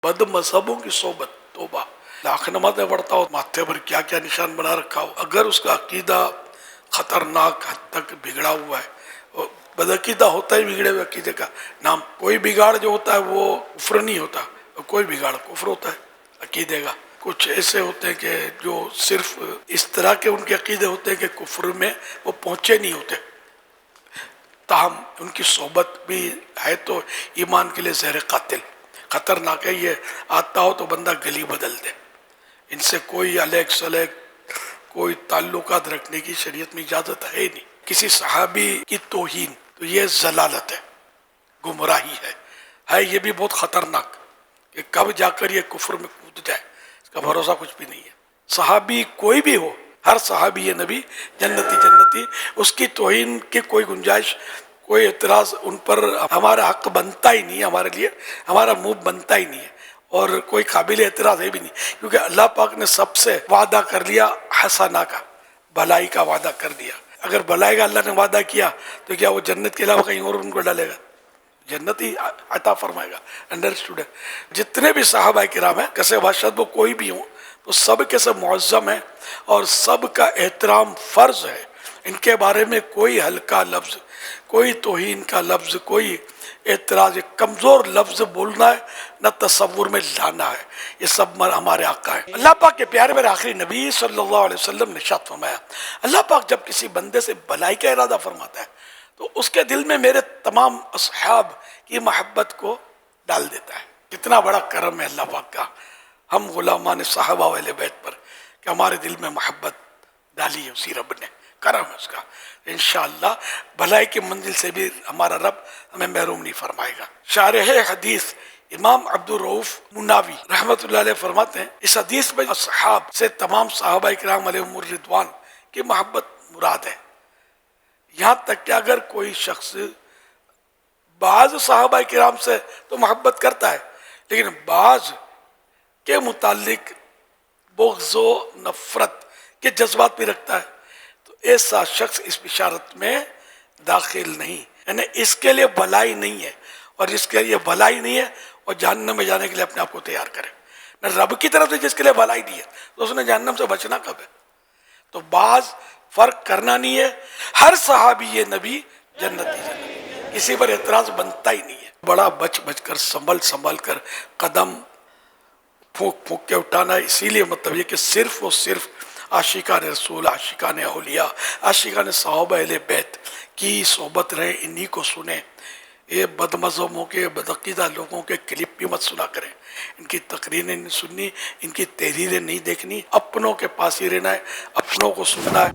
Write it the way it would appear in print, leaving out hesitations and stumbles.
بد مذہبوں کی صحبت، توبہ. لاکھ نمازیں پڑھتا ہو، ماتھے پر کیا کیا نشان بنا رکھا ہو، اگر اس کا عقیدہ خطرناک حد تک بگڑا ہوا ہے، بدعقیدہ ہوتا ہی بگڑے ہوئے عقیدے کا نام. کوئی بگاڑ جو ہوتا ہے وہ کفر نہیں ہوتا، کوئی بگاڑ کفر ہوتا ہے عقیدے کا. کچھ ایسے ہوتے ہیں کہ جو صرف اس طرح کے ان کے عقیدے ہوتے ہیں کہ کفر میں وہ پہنچے نہیں ہوتے، تاہم ان کی صحبت بھی ہے تو ایمان کے لیے زہر قاتل، خطرناک ہے. یہ آتا ہو تو بندہ گلی بدل دے. ان سے کوئی علیق سلیق، کوئی تعلقات رکھنے کی شریعت میں اجازت ہے نہیں. کسی صحابی کی توہین تو یہ ضلالت ہے، گمراہی ہے یہ بھی بہت خطرناک کہ کب جا کر یہ کفر میں کود جائے، اس کا بھروسہ کچھ بھی نہیں ہے. صحابی کوئی بھی ہو، ہر صحابی یہ نبی جنتی، اس کی توہین کی کوئی گنجائش، کوئی اعتراض ان پر ہمارا حق بنتا ہی نہیں ہے، ہمارے لیے ہمارا منہ بنتا ہی نہیں ہے، اور کوئی قابل اعتراض ہے بھی نہیں. کیونکہ اللہ پاک نے سب سے وعدہ کر لیا حسنہ کا، بھلائی کا وعدہ کر دیا. اگر بھلائی کا اللہ نے وعدہ کیا تو کیا وہ جنت کے علاوہ کہیں اور ان کو ڈالے گا؟ جنت ہی عطا فرمائے گا. انڈرسٹوڈ ہے. جتنے بھی صحابہ کرام ہیں، کیسے بادشاہ وہ کوئی بھی ہوں، تو سب کے سب معظم ہیں اور سب کا احترام فرض ہے. ان کے بارے میں کوئی ہلکا لفظ، کوئی توہین کا لفظ، کوئی اعتراض، کمزور لفظ بولنا ہے نہ تصور میں لانا ہے. یہ سب ہمارے آقا ہے. اللہ پاک کے پیارے میرے آخری نبی صلی اللہ علیہ وسلم نے ارشاد فرمایا، اللہ پاک جب کسی بندے سے بھلائی کا ارادہ فرماتا ہے تو اس کے دل میں میرے تمام اصحاب کی محبت کو ڈال دیتا ہے. کتنا بڑا کرم ہے اللہ پاک کا ہم غلامان صحابہ والے بیت پر، کہ ہمارے دل میں محبت ڈالی ہے اسی رب نے. کرم ہے اس کا. انشاءاللہ بھلائی کی منزل سے بھی ہمارا رب ہمیں محروم نہیں فرمائے گا. شارح حدیث امام عبدالرؤف مناوی رحمۃ اللہ علیہ فرماتے ہیں، اس حدیث میں اصحاب سے تمام صحابہ کرام علیہم الرضوان کی محبت مراد ہے. یہاں تک کہ اگر کوئی شخص بعض صحابہ کرام سے تو محبت کرتا ہے لیکن بعض کے متعلق بغض و نفرت کے جذبات بھی رکھتا ہے تو ایسا شخص اس بشارت میں داخل نہیں، یعنی اس کے لیے بھلائی نہیں ہے. اور جس کے لیے بھلائی نہیں ہے وہ جہنم میں جانے کے لیے اپنے آپ کو تیار کرے. نہ رب کی طرف سے جس کے لیے بھلائی نہیں ہے تو اس نے جہنم سے بچنا کب ہے؟ تو بعض فرق کرنا نہیں ہے. ہر صحابی یہ نبی جنتی، کسی پر اعتراض بنتا ہی نہیں ہے. بڑا بچ بچ کر، سنبھل کر قدم پھونک پھونک کے اٹھانا ہے. اسی لیے مطلب یہ کہ صرف اور صرف عاشقان رسول، عاشقان اولیاء، عاشقان صحابہ اہل بیت کی صحبت رہے، انہی کو سنیں. یہ بد مذہبوں کے، بدعقیدہ لوگوں کے کلپ بھی مت سنا کریں. ان کی تقریریں نہیں سننی، ان کی تحریریں نہیں دیکھنی. اپنوں کے پاس ہی رہنا ہے، اپنوں کو سننا ہے.